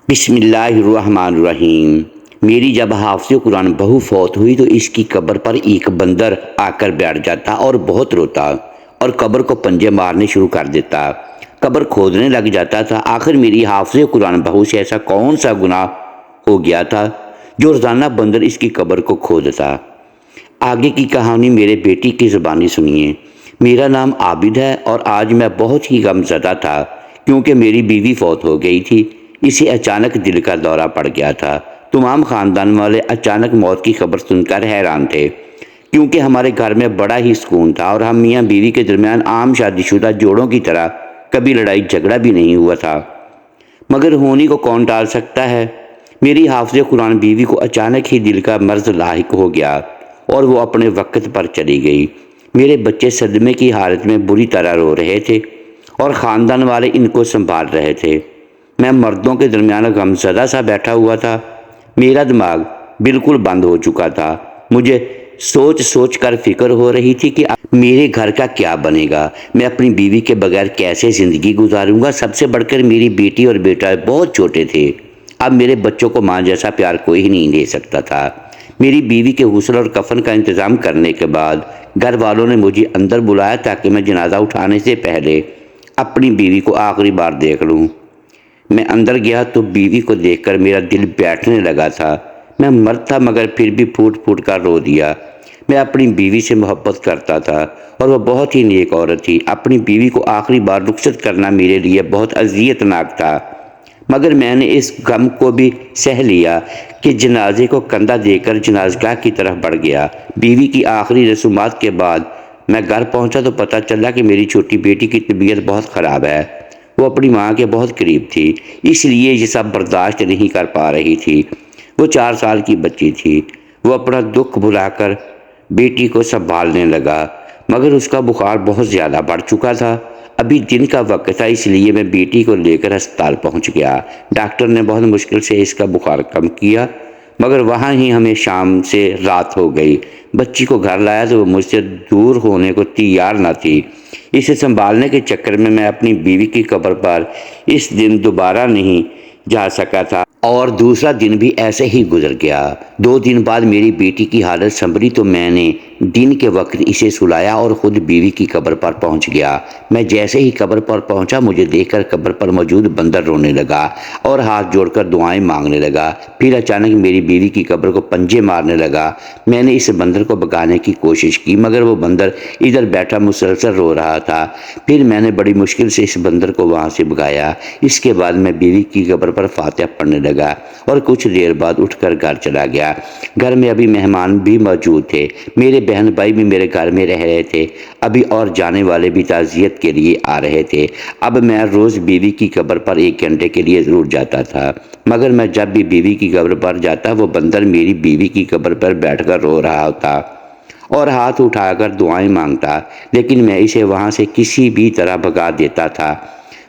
بسم اللہ الرحمن الرحیم۔ میری جب حافظ قرآن بہو فوت ہوئی تو اس کی قبر پر ایک بندر آ کر بیٹھ جاتا اور بہت روتا اور قبر کو پنجے مارنے شروع کر دیتا۔ قبر کھودنے لگ جاتا تھا۔ آخر میری حافظ قرآن بہو سے ایسا کون سا گناہ ہو گیا تھا جو روزانہ بندر اس کی قبر کو کھودتا؟ آگے کی کہانی میرے بیٹی کی زبانی سنیے۔ میرا نام عابد ہے اور آج میں بہت ہی غم زدہ تھا کیونکہ میری بیوی فوت ہو گئی تھی۔ اسے اچانک دل کا دورہ پڑ گیا تھا۔ تمام خاندان والے اچانک موت کی خبر سن کر حیران تھے کیونکہ ہمارے گھر میں بڑا ہی سکون تھا اور ہم میاں بیوی کے درمیان عام شادی شدہ جوڑوں کی طرح کبھی لڑائی جھگڑا بھی نہیں ہوا تھا، مگر ہونی کو کون ٹال سکتا ہے۔ میری حافظ قرآن بیوی کو اچانک ہی دل کا مرض لاحق ہو گیا اور وہ اپنے وقت پر چلی گئی۔ میرے بچے صدمے کی حالت میں بری طرح رو رہے تھے اور خاندان والے ان کو سنبھال رہے تھے۔ میں مردوں کے درمیان غمزدہ سا بیٹھا ہوا تھا۔ میرا دماغ بالکل بند ہو چکا تھا۔ مجھے سوچ سوچ کر فکر ہو رہی تھی کہ میرے گھر کا کیا بنے گا، میں اپنی بیوی کے بغیر کیسے زندگی گزاروں گا۔ سب سے بڑھ کر میری بیٹی اور بیٹا بہت چھوٹے تھے۔ اب میرے بچوں کو ماں جیسا پیار کوئی ہی نہیں دے سکتا تھا۔ میری بیوی کے غسل اور کفن کا انتظام کرنے کے بعد گھر والوں نے مجھے اندر بلایا تاکہ میں جنازہ اٹھانے سے پہلے اپنی بیوی کو آخری بار دیکھ لوں۔ میں اندر گیا تو بیوی کو دیکھ کر میرا دل بیٹھنے لگا تھا۔ میں مرد تھا مگر پھر بھی پھوٹ پھوٹ کر رو دیا۔ میں اپنی بیوی سے محبت کرتا تھا اور وہ بہت ہی نیک عورت تھی۔ اپنی بیوی کو آخری بار رخصت کرنا میرے لیے بہت اذیت ناک تھا، مگر میں نے اس غم کو بھی سہ لیا کہ جنازے کو کندھا دے کر جنازگاہ کی طرف بڑھ گیا۔ بیوی کی آخری رسومات کے بعد میں گھر پہنچا تو پتہ چلا کہ میری چھوٹی بیٹی کی طبیعت بہت خراب ہے۔ وہ اپنی ماں کے بہت قریب تھی، اس لیے یہ سب برداشت نہیں کر پا رہی تھی۔ وہ 4 سال کی بچی تھی۔ وہ اپنا دکھ بھلا کر بیٹی کو سنبھالنے لگا، مگر اس کا بخار بہت زیادہ بڑھ چکا تھا۔ ابھی دن کا وقت تھا، اس لیے میں بیٹی کو لے کر ہسپتال پہنچ گیا۔ ڈاکٹر نے بہت مشکل سے اس کا بخار کم کیا، مگر وہاں ہی ہمیں شام سے رات ہو گئی۔ بچی کو گھر لایا تو وہ مجھ سے دور ہونے کو تیار نہ تھی۔ اسے سنبھالنے کے چکر میں اپنی بیوی کی قبر پر اس دن دوبارہ نہیں جا سکا تھا اور دوسرا دن بھی ایسے ہی گزر گیا۔ 2 دن بعد میری بیٹی کی حالت سنبھلی تو میں نے دن کے وقت اسے سلایا اور خود بیوی کی قبر پر پہنچ گیا۔ میں جیسے ہی قبر پر پہنچا مجھے دیکھ کر قبر پر موجود بندر رونے لگا اور ہاتھ جوڑ کر دعائیں مانگنے لگا۔ پھر اچانک میری بیوی کی قبر کو پنجے مارنے لگا۔ میں نے اس بندر کو بھگانے کی کوشش کی مگر وہ بندر ادھر بیٹھا مسلسل رو رہا تھا۔ پھر میں نے بڑی مشکل سے اس بندر کو وہاں سے بھگایا۔ اس کے بعد میں بیوی کی قبر پر فاتحہ پڑھنے لگا اور کچھ دیر بعد اٹھ کر گھر چلا گیا۔ گھر میں ابھی مہمان بھی موجود تھے۔ میرے بہن بھائی بھی میرے گھر میں رہ رہے تھے۔ ابھی اور جانے والے بھی تعزیت کے لیے آ رہے تھے۔ اب میں روز بیوی کی قبر پر 1 گھنٹے کے لیے ضرور جاتا تھا، مگر میں جب بھی بیوی کی قبر پر جاتا وہ بندر میری بیوی کی قبر پر بیٹھ کر رو رہا ہوتا اور ہاتھ اٹھا کر دعائیں مانگتا، لیکن میں اسے وہاں سے کسی بھی طرح بھگا دیتا تھا۔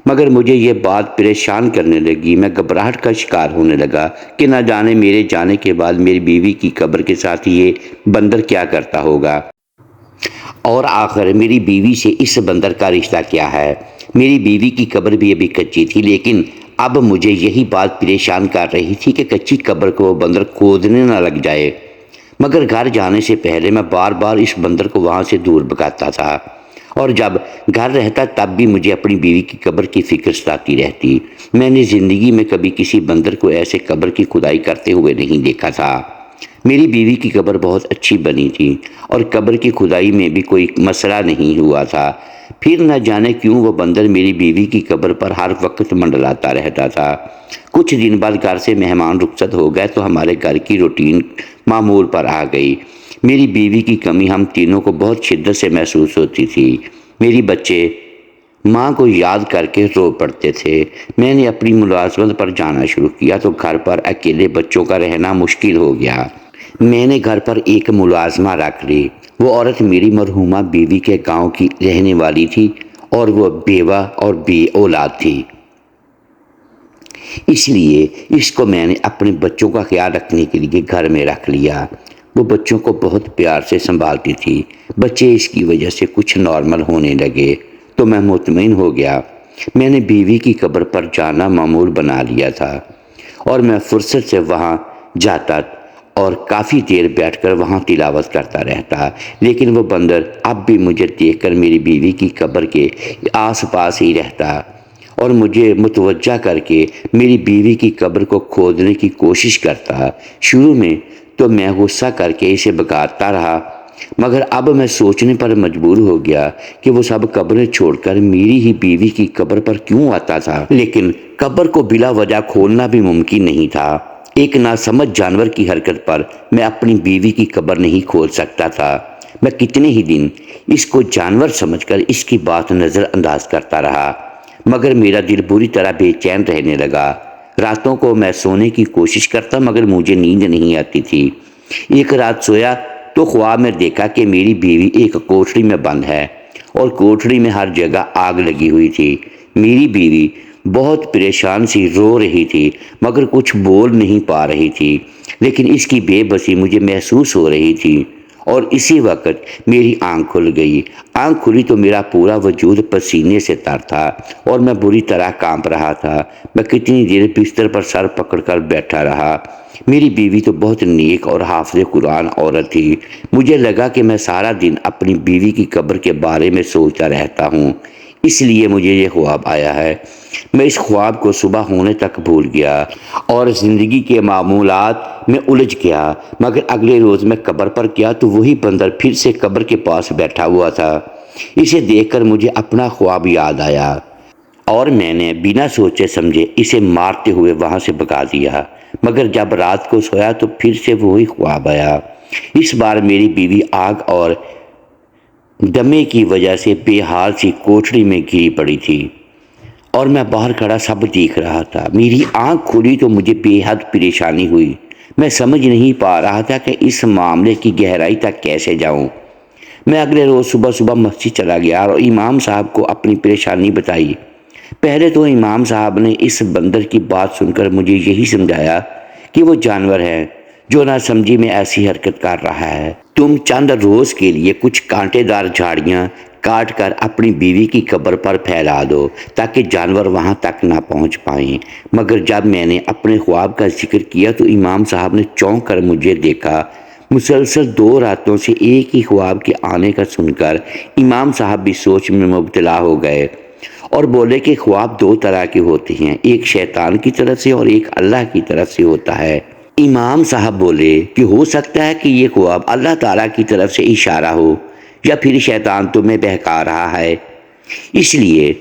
مگر مجھے یہ بات پریشان کرنے لگی۔ میں گھبراہٹ کا شکار ہونے لگا کہ نہ جانے میرے جانے کے بعد میری بیوی کی قبر کے ساتھ یہ بندر کیا کرتا ہوگا، اور آخر میری بیوی سے اس بندر کا رشتہ کیا ہے۔ میری بیوی کی قبر بھی ابھی کچی تھی، لیکن اب مجھے یہی بات پریشان کر رہی تھی کہ کچی قبر کو وہ بندر کھودنے نہ لگ جائے۔ مگر گھر جانے سے پہلے میں بار بار اس بندر کو وہاں سے دور بھگاتا تھا، اور جب گھر رہتا تب بھی مجھے اپنی بیوی کی قبر کی فکر ستاتی رہتی۔ میں نے زندگی میں کبھی کسی بندر کو ایسے قبر کی کھدائی کرتے ہوئے نہیں دیکھا تھا۔ میری بیوی کی قبر بہت اچھی بنی تھی اور قبر کی کھدائی میں بھی کوئی مسئلہ نہیں ہوا تھا۔ پھر نہ جانے کیوں وہ بندر میری بیوی کی قبر پر ہر وقت منڈلاتا رہتا تھا۔ کچھ دن بعد گھر سے مہمان رخصت ہو گئے تو ہمارے گھر کی روٹین معمول پر آ گئی۔ میری بیوی کی کمی ہم تینوں کو بہت شدت سے محسوس ہوتی تھی۔ میری بچے ماں کو یاد کر کے رو پڑتے تھے۔ میں نے اپنی ملازمت پر جانا شروع کیا تو گھر پر اکیلے بچوں کا رہنا مشکل ہو گیا۔ میں نے گھر پر ایک ملازمہ رکھ لی۔ وہ عورت میری مرحومہ بیوی کے گاؤں کی رہنے والی تھی اور وہ بیوہ اور بے اولاد تھی، اس لیے اس کو میں نے اپنے بچوں کا خیال رکھنے کے لیے گھر میں رکھ لیا۔ وہ بچوں کو بہت پیار سے سنبھالتی تھی۔ بچے اس کی وجہ سے کچھ نارمل ہونے لگے تو میں مطمئن ہو گیا۔ میں نے بیوی کی قبر پر جانا معمول بنا لیا تھا۔ اور میں فرصت سے وہاں جاتا اور کافی دیر بیٹھ کر وہاں تلاوت کرتا رہتا، لیکن وہ بندر اب بھی مجھے دیکھ کر میری بیوی کی قبر کے آس پاس ہی رہتا اور مجھے متوجہ کر کے میری بیوی کی قبر کو کھودنے کی کوشش کرتا۔ شروع میں تو میں غصہ کر کے اسے بگاڑتا رہا، مگر اب میں سوچنے پر مجبور ہو گیا کہ وہ سب قبریں چھوڑ کر میری ہی بیوی کی قبر پر کیوں آتا تھا۔ لیکن قبر کو بلا وجہ کھولنا بھی ممکن نہیں تھا۔ ایک ناسمجھ جانور کی حرکت پر میں اپنی بیوی کی قبر نہیں کھول سکتا تھا۔ میں کتنے ہی دن اس کو جانور سمجھ کر اس کی بات نظر انداز کرتا رہا، مگر میرا دل بری طرح بے چین رہنے لگا۔ راتوں کو میں سونے کی کوشش کرتا مگر مجھے نیند نہیں آتی تھی۔ ایک رات سویا تو خواب میں دیکھا کہ میری بیوی ایک کوٹھڑی میں بند ہے اور کوٹھڑی میں ہر جگہ آگ لگی ہوئی تھی۔ میری بیوی بہت پریشان سی رو رہی تھی مگر کچھ بول نہیں پا رہی تھی، لیکن اس کی بے بسی مجھے محسوس ہو رہی تھی۔ اور اسی وقت میری آنکھ کھل گئی۔ آنکھ کھلی تو میرا پورا وجود پسینے سے تر تھا اور میں بری طرح کانپ رہا تھا۔ میں کتنی دیر بستر پر سر پکڑ کر بیٹھا رہا۔ میری بیوی تو بہت نیک اور حافظ قرآن عورت تھی۔ مجھے لگا کہ میں سارا دن اپنی بیوی کی قبر کے بارے میں سوچتا رہتا ہوں، اس لیے مجھے یہ خواب آیا ہے۔ میں اس خواب کو صبح ہونے تک بھول گیا اور زندگی کے معمولات میں الجھ گیا، مگر اگلے روز میں قبر پر گیا تو وہی بندر پھر سے قبر کے پاس بیٹھا ہوا تھا۔ اسے دیکھ کر مجھے اپنا خواب یاد آیا اور میں نے بنا سوچے سمجھے اسے مارتے ہوئے وہاں سے بھگا دیا، مگر جب رات کو سویا تو پھر سے وہی خواب آیا۔ اس بار میری بیوی آگ اور دمے کی وجہ سے بے حال سی کوٹھڑی میں گری پڑی تھی اور میں باہر کھڑا سب دیکھ رہا تھا۔ میری آنکھ کھلی تو مجھے بے حد پریشانی ہوئی۔ میں سمجھ نہیں پا رہا تھا کہ اس معاملے کی گہرائی تک کیسے جاؤں۔ میں اگلے روز صبح مسجد چلا گیا اور امام صاحب کو اپنی پریشانی بتائی۔ پہلے تو امام صاحب نے اس بندر کی بات سن کر مجھے یہی سمجھایا کہ وہ جانور ہے جو نہ سمجھی میں ایسی حرکت کر رہا ہے۔ تم چند روز کے لیے کچھ کانٹے دار جھاڑیاں کاٹ کر اپنی بیوی کی قبر پر پھیلا دو تاکہ جانور وہاں تک نہ پہنچ پائیں۔ مگر جب میں نے اپنے خواب کا ذکر کیا تو امام صاحب نے چونک کر مجھے دیکھا۔ مسلسل 2 راتوں سے ایک ہی خواب کے آنے کا سن کر امام صاحب بھی سوچ میں مبتلا ہو گئے اور بولے کہ خواب 2 طرح کے ہوتے ہیں، ایک شیطان کی طرف سے اور ایک اللہ کی طرف سے ہوتا ہے۔ امام صاحب بولے کہ ہو سکتا ہے کہ یہ خواب اللہ تعالیٰ کی طرف سے اشارہ ہو یا پھر شیطان تمہیں بہکا رہا ہے، اس لیے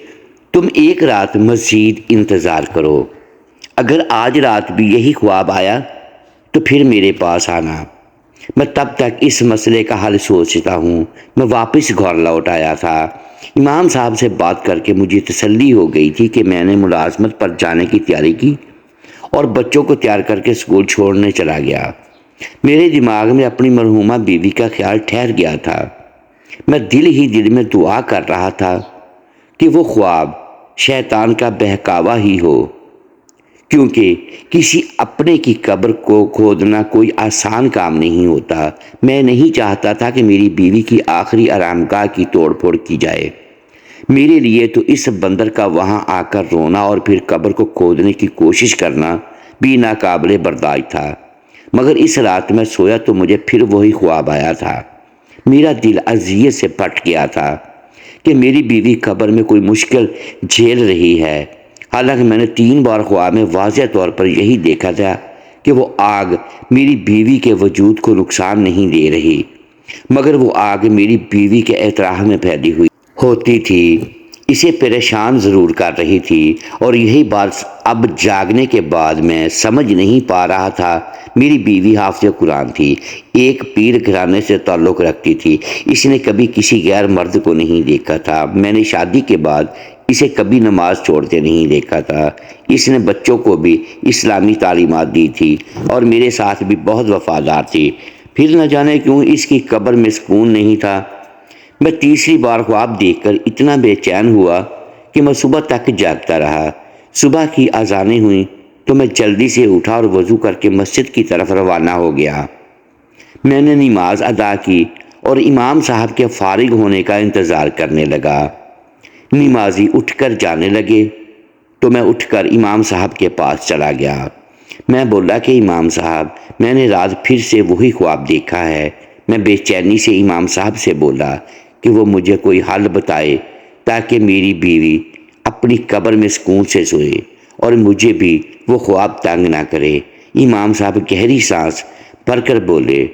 تم ایک رات مزید انتظار کرو۔ اگر آج رات بھی یہی خواب آیا تو پھر میرے پاس آنا، میں تب تک اس مسئلے کا حل سوچتا ہوں۔ میں واپس گھر لوٹ آیا تھا۔ امام صاحب سے بات کر کے مجھے تسلی ہو گئی تھی کہ میں نے ملازمت پر جانے کی تیاری کی اور بچوں کو تیار کر کے اسکول چھوڑنے چلا گیا۔ میرے دماغ میں اپنی مرحومہ بیوی کا خیال ٹھہر گیا تھا۔ میں دل ہی دل میں دعا کر رہا تھا کہ وہ خواب شیطان کا بہکاوا ہی ہو، کیونکہ کسی اپنے کی قبر کو کھودنا کوئی آسان کام نہیں ہوتا۔ میں نہیں چاہتا تھا کہ میری بیوی کی آخری آرام گاہ کی توڑ پھوڑ کی جائے۔ میرے لیے تو اس بندر کا وہاں آ کر رونا اور پھر قبر کو کھودنے کی کوشش کرنا بھی ناقابل برداشت تھا۔ مگر اس رات میں سویا تو مجھے پھر وہی خواب آیا تھا۔ میرا دل اذیت سے پھٹ گیا تھا کہ میری بیوی قبر میں کوئی مشکل جھیل رہی ہے، حالانکہ میں نے 3 بار خواب میں واضح طور پر یہی دیکھا تھا کہ وہ آگ میری بیوی کے وجود کو نقصان نہیں دے رہی، مگر وہ آگ میری بیوی کے اطراف میں پھیلی ہوئی ہوتی تھی، اسے پریشان ضرور کر رہی تھی۔ اور یہی بات اب جاگنے کے بعد میں سمجھ نہیں پا رہا تھا۔ میری بیوی حافظ قرآن تھی، ایک پیر گھرانے سے تعلق رکھتی تھی۔ اس نے کبھی کسی غیر مرد کو نہیں دیکھا تھا۔ میں نے شادی کے بعد اسے کبھی نماز چھوڑتے نہیں دیکھا تھا۔ اس نے بچوں کو بھی اسلامی تعلیمات دی تھی اور میرے ساتھ بھی بہت وفادار تھی۔ پھر نہ جانے کیوں اس کی قبر میں سکون نہیں تھا۔ میں تیسری بار خواب دیکھ کر اتنا بے چین ہوا کہ میں صبح تک جاگتا رہا۔ صبح کی اذانیں ہوئیں تو میں جلدی سے اٹھا اور وضو کر کے مسجد کی طرف روانہ ہو گیا۔ میں نے نماز ادا کی اور امام صاحب کے فارغ ہونے کا انتظار کرنے لگا۔ نمازی اٹھ کر جانے لگے تو میں اٹھ کر امام صاحب کے پاس چلا گیا۔ میں بولا کہ امام صاحب میں نے رات پھر سے وہی خواب دیکھا ہے۔ میں بے چینی سے امام صاحب سے بولا کہ وہ مجھے کوئی حل بتائے تاکہ میری بیوی اپنی قبر میں سکون سے سوئے اور مجھے بھی وہ خواب تنگ نہ کرے۔ امام صاحب گہری سانس بھر کر بولے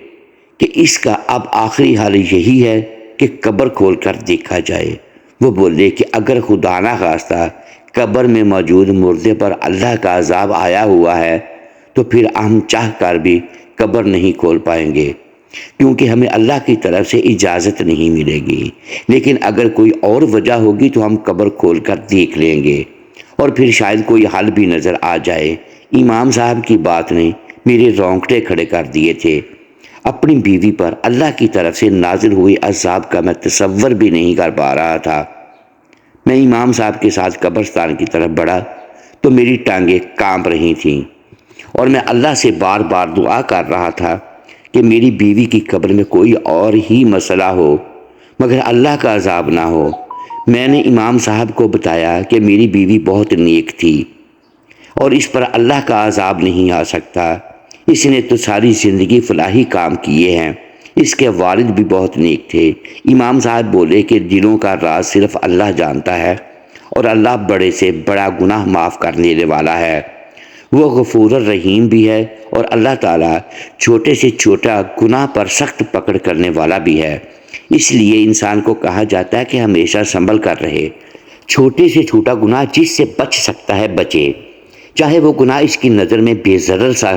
کہ اس کا اب آخری حل یہی ہے کہ قبر کھول کر دیکھا جائے۔ وہ بولے کہ اگر خدا نہ خواستہ قبر میں موجود مردے پر اللہ کا عذاب آیا ہوا ہے تو پھر ہم چاہ کر بھی قبر نہیں کھول پائیں گے، کیونکہ ہمیں اللہ کی طرف سے اجازت نہیں ملے گی۔ لیکن اگر کوئی اور وجہ ہوگی تو ہم قبر کھول کر دیکھ لیں گے اور پھر شاید کوئی حل بھی نظر آ جائے۔ امام صاحب کی بات نے میرے رونگٹے کھڑے کر دیے تھے۔ اپنی بیوی پر اللہ کی طرف سے نازل ہوئی عذاب کا میں تصور بھی نہیں کر پا رہا تھا۔ میں امام صاحب کے ساتھ قبرستان کی طرف بڑھا تو میری ٹانگیں کانپ رہی تھیں اور میں اللہ سے بار بار دعا کر رہا تھا کہ میری بیوی کی قبر میں کوئی اور ہی مسئلہ ہو مگر اللہ کا عذاب نہ ہو۔ میں نے امام صاحب کو بتایا کہ میری بیوی بہت نیک تھی اور اس پر اللہ کا عذاب نہیں آ سکتا، اس نے تو ساری زندگی فلاحی کام کیے ہیں، اس کے والد بھی بہت نیک تھے۔ امام صاحب بولے کہ دلوں کا راز صرف اللہ جانتا ہے اور اللہ بڑے سے بڑا گناہ معاف کرنے والا ہے، وہ غفور الرحیم بھی ہے اور اللہ تعالیٰ چھوٹے سے چھوٹا گناہ پر سخت پکڑ کرنے والا بھی ہے۔ اس لیے انسان کو کہا جاتا ہے کہ ہمیشہ سنبھل کر رہے، چھوٹے سے چھوٹا گناہ جس سے بچ سکتا ہے بچے، چاہے وہ گناہ اس کی نظر میں بے ضرر سا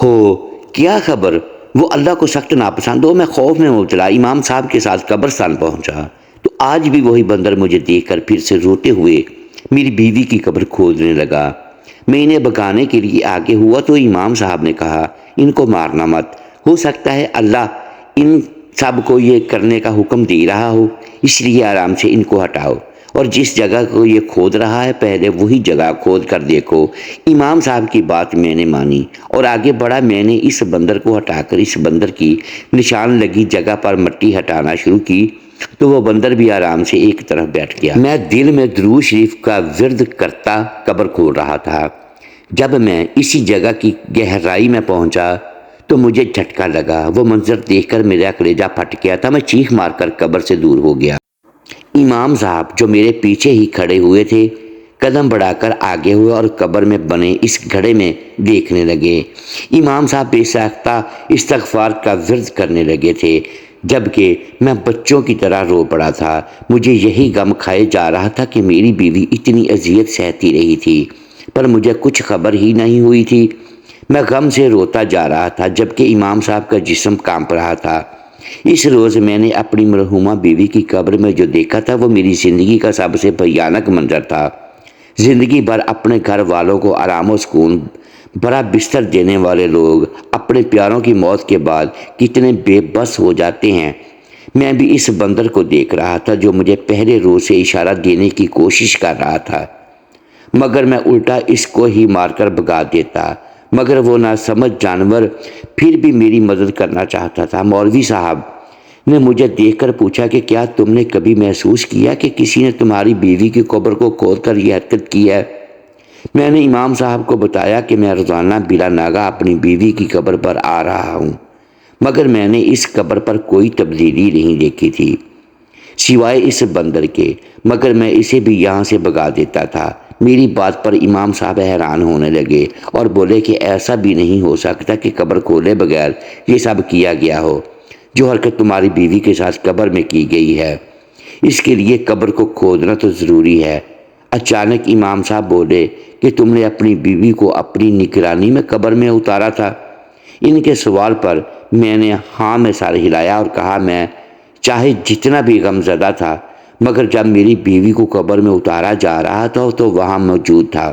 ہو۔ کیا خبر وہ اللہ کو سخت ناپسند ہو۔ میں خوف میں مبتلا امام صاحب کے ساتھ قبرستان پہنچا تو آج بھی وہی بندر مجھے دیکھ کر پھر سے روتے ہوئے میری بیوی کی قبر کھودنے لگا۔ میں انہیں بھگانے کے لیے آگے ہوا تو امام صاحب نے کہا ان کو مارنا مت، ہو سکتا ہے اللہ ان سب کو یہ کرنے کا حکم دے رہا ہو، اس لیے آرام سے ان کو ہٹاؤ اور جس جگہ کو یہ کھود رہا ہے پہلے وہی جگہ کھود کر دیکھو۔ امام صاحب کی بات میں نے مانی اور آگے بڑھا۔ میں نے اس بندر کو ہٹا کر اس بندر کی نشان لگی جگہ پر مٹی ہٹانا شروع کی تو وہ بندر بھی آرام سے ایک طرف بیٹھ گیا۔ میں دل میں درود شریف کا ورد کرتا قبر کھول رہا تھا۔ جب میں اسی جگہ کی گہرائی میں پہنچا تو مجھے جھٹکا لگا۔ وہ منظر دیکھ کر میرا کلیجہ پھٹ گیا تھا۔ میں چیخ مار کر قبر سے دور ہو گیا۔ امام صاحب جو میرے پیچھے ہی کھڑے ہوئے تھے قدم بڑھا کر آگے ہوئے اور قبر میں بنے اس گھڑے میں دیکھنے لگے۔ امام صاحب بے ساختہ استغفار کا ورد کرنے لگے تھے جبکہ میں بچوں کی طرح رو پڑا تھا۔ مجھے یہی غم کھائے جا رہا تھا کہ میری بیوی اتنی اذیت سہتی رہی تھی پر مجھے کچھ خبر ہی نہیں ہوئی تھی۔ میں غم سے روتا جا رہا تھا جبکہ امام صاحب کا جسم کانپ رہا تھا۔ اس روز میں نے اپنی مرحومہ بیوی کی قبر میں جو دیکھا تھا وہ میری زندگی کا سب سے بھیانک منظر تھا۔ زندگی بھر اپنے گھر والوں کو آرام و سکون بھرا بستر دینے والے لوگ اپنے پیاروں کی موت کے بعد کتنے بے بس ہو جاتے ہیں۔ میں بھی اس بندر کو دیکھ رہا تھا جو مجھے پہلے روز سے اشارہ دینے کی کوشش کر رہا تھا مگر میں الٹا اس کو ہی مار کر بھگا دیتا، مگر وہ نہ سمجھ جانور پھر بھی میری مدد کرنا چاہتا تھا۔ مولوی صاحب نے مجھے دیکھ کر پوچھا کہ کیا تم نے کبھی محسوس کیا کہ کسی نے تمہاری بیوی کی قبر کو کھود کر یہ حرکت کی ہے؟ میں نے امام صاحب کو بتایا کہ میں روزانہ بلا ناغہ اپنی بیوی کی قبر پر آ رہا ہوں مگر میں نے اس قبر پر کوئی تبدیلی نہیں دیکھی تھی سوائے اس بندر کے، مگر میں اسے بھی یہاں سے بھگا دیتا تھا۔ میری بات پر امام صاحب حیران ہونے لگے اور بولے کہ ایسا بھی نہیں ہو سکتا کہ قبر کھولے بغیر یہ سب کیا گیا ہو جو حرکت تمہاری بیوی کے ساتھ قبر میں کی گئی ہے، اس کے لیے قبر کو کھودنا تو ضروری ہے۔ اچانک امام صاحب بولے کہ تم نے اپنی بیوی کو اپنی نگرانی میں قبر میں اتارا تھا؟ ان کے سوال پر میں نے ہاں میں سر ہلایا اور کہا میں چاہے جتنا بھی غم زدہ تھا مگر جب میری بیوی کو قبر میں اتارا جا رہا تھا تو وہاں موجود تھا،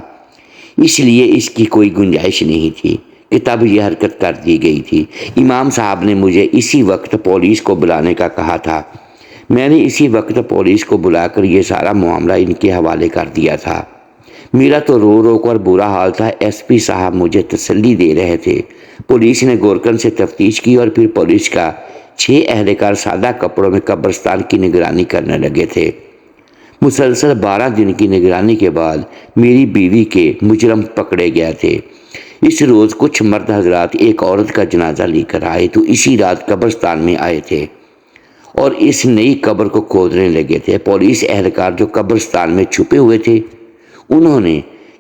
اس لیے اس کی کوئی گنجائش نہیں تھی کہ تب یہ حرکت کر دی گئی تھی۔ امام صاحب نے مجھے اسی وقت پولیس کو بلانے کا کہا تھا۔ میں نے اسی وقت پولیس کو بلا کر یہ سارا معاملہ ان کے حوالے کر دیا تھا۔ میرا تو رو رو کر برا حال تھا۔ ایس پی صاحب مجھے تسلی دے رہے تھے۔ پولیس نے گورکن سے تفتیش کی اور پھر پولیس کا 6 اہلکار سادہ کپڑوں میں قبرستان کی نگرانی کرنے لگے تھے۔ مسلسل 12 دن کی نگرانی کے بعد میری بیوی کے مجرم پکڑے گئے تھے۔ اس روز کچھ مرد حضرات ایک عورت کا جنازہ لے کر آئے تو اسی رات قبرستان میں آئے تھے اور اس نئی قبر کو کھودنے لگے تھے۔ پولیس اہلکار جو قبرستان میں چھپے ہوئے تھے انہوں نے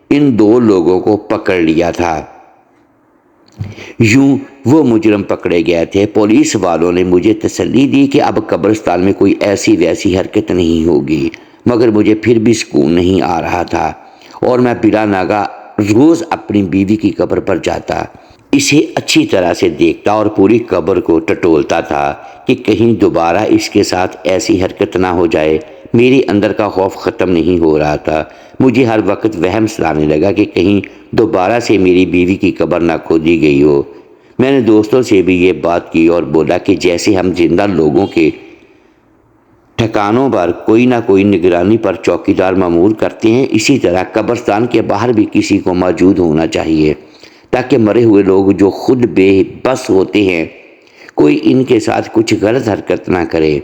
ان 2 لوگوں کو پکڑ لیا تھا۔ یوں وہ مجرم پکڑے گئے تھے۔ پولیس والوں نے مجھے تسلی دی کہ اب قبرستان میں کوئی ایسی ویسی حرکت نہیں ہوگی، مگر مجھے پھر بھی سکون نہیں آ رہا تھا اور میں بلا ناگہ روز اپنی بیوی کی قبر پر جاتا، اسے اچھی طرح سے دیکھتا اور پوری قبر کو ٹٹولتا تھا کہ کہیں دوبارہ اس کے ساتھ ایسی حرکت نہ ہو جائے۔ میرے اندر کا خوف ختم نہیں ہو رہا تھا۔ مجھے ہر وقت وہم سلانے لگا کہ کہیں دوبارہ سے میری بیوی کی قبر نہ کھودی گئی ہو۔ میں نے دوستوں سے بھی یہ بات کی اور بولا کہ جیسے ہم زندہ لوگوں کے ٹھکانوں پر کوئی نہ کوئی نگرانی پر چوکیدار مامور کرتے ہیں، اسی طرح قبرستان کے باہر بھی کسی کو موجود ہونا چاہیے تاکہ مرے ہوئے لوگ جو خود بے بس ہوتے ہیں کوئی ان کے ساتھ کچھ غلط حرکت نہ کرے۔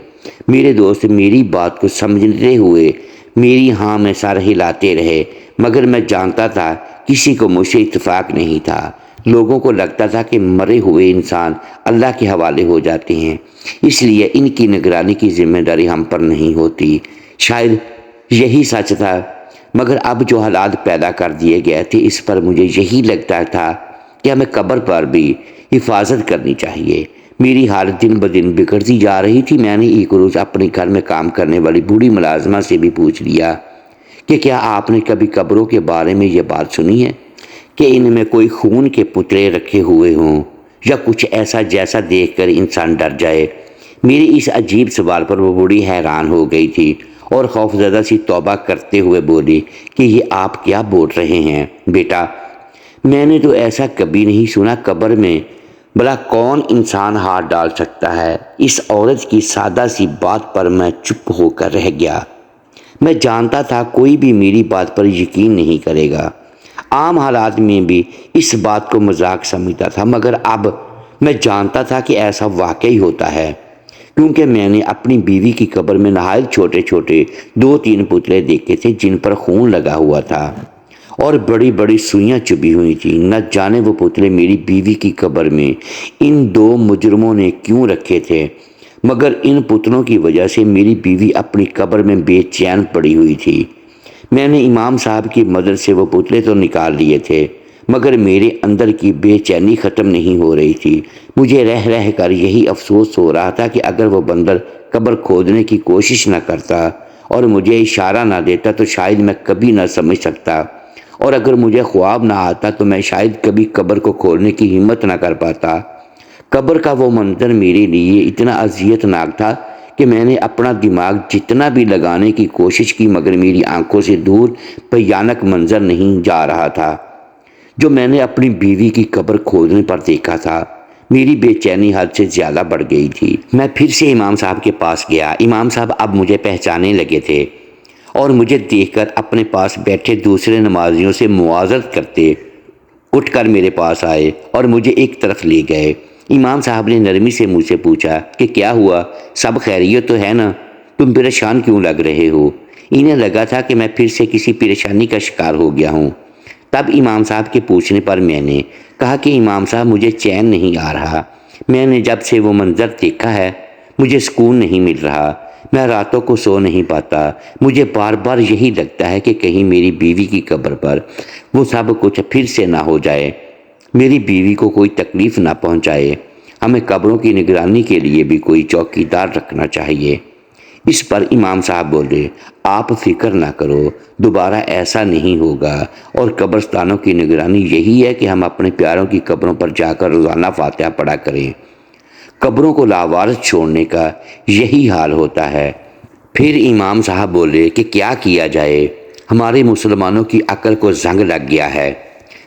میرے دوست میری بات کو سمجھتے ہوئے میری ہاں میں سر ہلاتے رہے، مگر میں جانتا تھا کسی کو مجھ سے اتفاق نہیں تھا۔ لوگوں کو لگتا تھا کہ مرے ہوئے انسان اللہ کے حوالے ہو جاتے ہیں، اس لیے ان کی نگرانی کی ذمہ داری ہم پر نہیں ہوتی۔ شاید یہی سچ تھا، مگر اب جو حالات پیدا کر دیے گئے تھے اس پر مجھے یہی لگتا تھا کہ ہمیں قبر پر بھی حفاظت کرنی چاہیے۔ میری حالت دن بدن بگڑتی جا رہی تھی۔ میں نے ایک روز اپنے گھر میں کام کرنے والی بوڑھی ملازمہ سے بھی پوچھ لیا کہ کیا آپ نے کبھی قبروں کے بارے میں یہ بات سنی ہے کہ ان میں کوئی خون کے پتلے رکھے ہوئے ہوں یا کچھ ایسا جیسا دیکھ کر انسان ڈر جائے۔ میرے اس عجیب سوال پر وہ بوڑھی حیران ہو گئی تھی اور خوفزدہ سی توبہ کرتے ہوئے بولی کہ یہ آپ کیا بول رہے ہیں بیٹا، میں نے تو ایسا کبھی نہیں سنا۔ قبر میں بھلا کون انسان ہاتھ ڈال سکتا ہے؟ اس عورت کی سادہ سی بات پر میں چپ ہو کر رہ گیا۔ میں جانتا تھا کوئی بھی میری بات پر یقین نہیں کرے گا۔ عام حالات میں بھی اس بات کو مذاق سمجھتا تھا، مگر اب میں جانتا تھا کہ ایسا واقعی ہوتا ہے، کیونکہ میں نے اپنی بیوی کی قبر میں نہایت چھوٹے چھوٹے 2-3 پتلے دیکھے تھے جن پر خون لگا ہوا تھا اور بڑی بڑی سوئیاں چبھی ہوئی تھیں۔ نہ جانے وہ پتلے میری بیوی کی قبر میں ان 2 مجرموں نے کیوں رکھے تھے، مگر ان پتلوں کی وجہ سے میری بیوی اپنی قبر میں بے چین پڑی ہوئی تھی۔ میں نے امام صاحب کی مدد سے وہ پتلے تو نکال لیے تھے، مگر میرے اندر کی بے چینی ختم نہیں ہو رہی تھی۔ مجھے رہ رہ کر یہی افسوس ہو رہا تھا کہ اگر وہ بندر قبر کھودنے کی کوشش نہ کرتا اور مجھے اشارہ نہ دیتا تو شاید میں کبھی نہ سمجھ سکتا، اور اگر مجھے خواب نہ آتا تو میں شاید کبھی قبر کو کھولنے کی ہمت نہ کر پاتا۔ قبر کا وہ منظر میرے لیے اتنا اذیت ناک تھا کہ میں نے اپنا دماغ جتنا بھی لگانے کی کوشش کی مگر میری آنکھوں سے دور بھیانک منظر نہیں جا رہا تھا جو میں نے اپنی بیوی کی قبر کھودنے پر دیکھا تھا۔ میری بے چینی حد سے زیادہ بڑھ گئی تھی۔ میں پھر سے امام صاحب کے پاس گیا۔ امام صاحب اب مجھے پہچاننے لگے تھے اور مجھے دیکھ کر اپنے پاس بیٹھے دوسرے نمازیوں سے معاذرت کرتے اٹھ کر میرے پاس آئے اور مجھے ایک طرف لے گئے۔ امام صاحب نے نرمی سے مجھ سے پوچھا کہ کیا ہوا، سب خیریت تو ہے نا، تم پریشان کیوں لگ رہے ہو؟ انہیں لگا تھا کہ میں پھر سے کسی پریشانی کا شکار ہو گیا ہوں۔ تب امام صاحب کے پوچھنے پر میں نے کہا کہ امام صاحب مجھے چین نہیں آ رہا، میں نے جب سے وہ منظر دیکھا ہے مجھے سکون نہیں مل رہا، میں راتوں کو سو نہیں پاتا، مجھے بار بار یہی لگتا ہے کہ کہیں میری بیوی کی قبر پر وہ سب کچھ پھر سے نہ ہو جائے، میری بیوی کو کوئی تکلیف نہ پہنچائے۔ ہمیں قبروں کی نگرانی کے لیے بھی کوئی چوکیدار رکھنا چاہیے۔ اس پر امام صاحب بولے، آپ فکر نہ کرو، دوبارہ ایسا نہیں ہوگا، اور قبرستانوں کی نگرانی یہی ہے کہ ہم اپنے پیاروں کی قبروں پر جا کر روزانہ فاتحہ پڑھا کریں۔ قبروں کو لاوارث چھوڑنے کا یہی حال ہوتا ہے۔ پھر امام صاحب بولے کہ کیا کیا جائے، ہمارے مسلمانوں کی عقل کو زنگ لگ گیا ہے،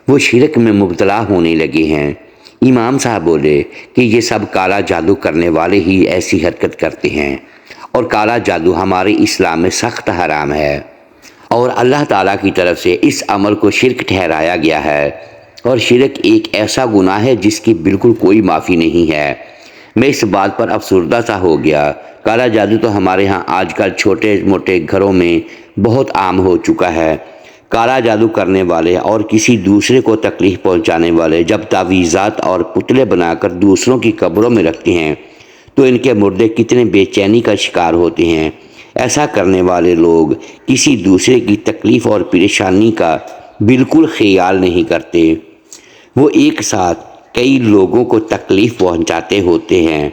وہ شرک میں مبتلا ہونے لگے ہیں۔ امام صاحب بولے کہ یہ سب کالا جادو کرنے والے ہی ایسی حرکت کرتے ہیں، اور کالا جادو ہمارے اسلام میں سخت حرام ہے، اور اللہ تعالیٰ کی طرف سے اس عمل کو شرک ٹھہرایا گیا ہے، اور شرک ایک ایسا گناہ ہے جس کی بالکل کوئی معافی نہیں ہے۔ میں اس بات پر افسردہ سا ہو گیا۔ کالا جادو تو ہمارے ہاں آج کل چھوٹے موٹے گھروں میں بہت عام ہو چکا ہے۔ کالا جادو کرنے والے اور کسی دوسرے کو تکلیف پہنچانے والے جب تعویذات اور پتلے بنا کر دوسروں کی قبروں میں رکھتے ہیں تو ان کے مردے کتنے بے چینی کا شکار ہوتے ہیں۔ ایسا کرنے والے لوگ کسی دوسرے کی تکلیف اور پریشانی کا بالکل خیال نہیں کرتے، وہ ایک ساتھ کئی لوگوں کو تکلیف پہنچاتے ہوتے ہیں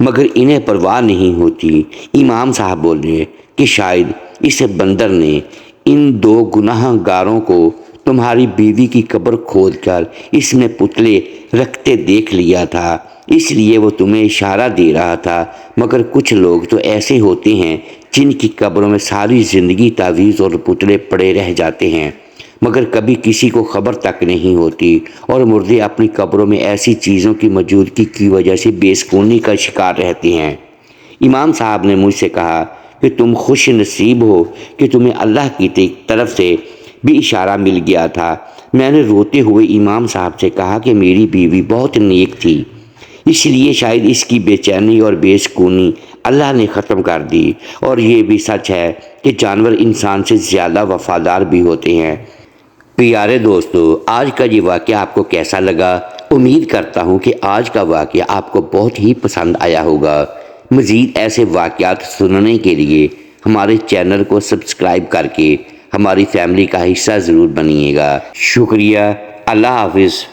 مگر انہیں پرواہ نہیں ہوتی۔ امام صاحب بولے کہ شاید اس بندر نے ان دو گناہ گاروں کو تمہاری بیوی کی قبر کھود کر اس میں پتلے رکھتے دیکھ لیا تھا، اس لیے وہ تمہیں اشارہ دے رہا تھا، مگر کچھ لوگ تو ایسے ہوتے ہیں جن کی قبروں میں ساری زندگی تعویذ اور پتلے پڑے رہ جاتے ہیں مگر کبھی کسی کو خبر تک نہیں ہوتی، اور مردے اپنی قبروں میں ایسی چیزوں کی موجودگی کی وجہ سے بے سکونی کا شکار رہتے ہیں۔ امام صاحب نے مجھ سے کہا کہ تم خوش نصیب ہو کہ تمہیں اللہ کی طرف سے بھی اشارہ مل گیا تھا۔ میں نے روتے ہوئے امام صاحب سے کہا کہ میری بیوی بہت نیک تھی، اس لیے شاید اس کی بے چینی اور بے سکونی اللہ نے ختم کر دی، اور یہ بھی سچ ہے کہ جانور انسان سے زیادہ وفادار بھی ہوتے ہیں۔ پیارے دوستو، آج کا یہ واقعہ آپ کو کیسا لگا؟ امید کرتا ہوں کہ آج کا واقعہ آپ کو بہت ہی پسند آیا ہوگا۔ مزید ایسے واقعات سننے کے لیے ہمارے چینل کو سبسکرائب کر کے ہماری فیملی کا حصہ ضرور بنیے گا۔ شکریہ، اللہ حافظ۔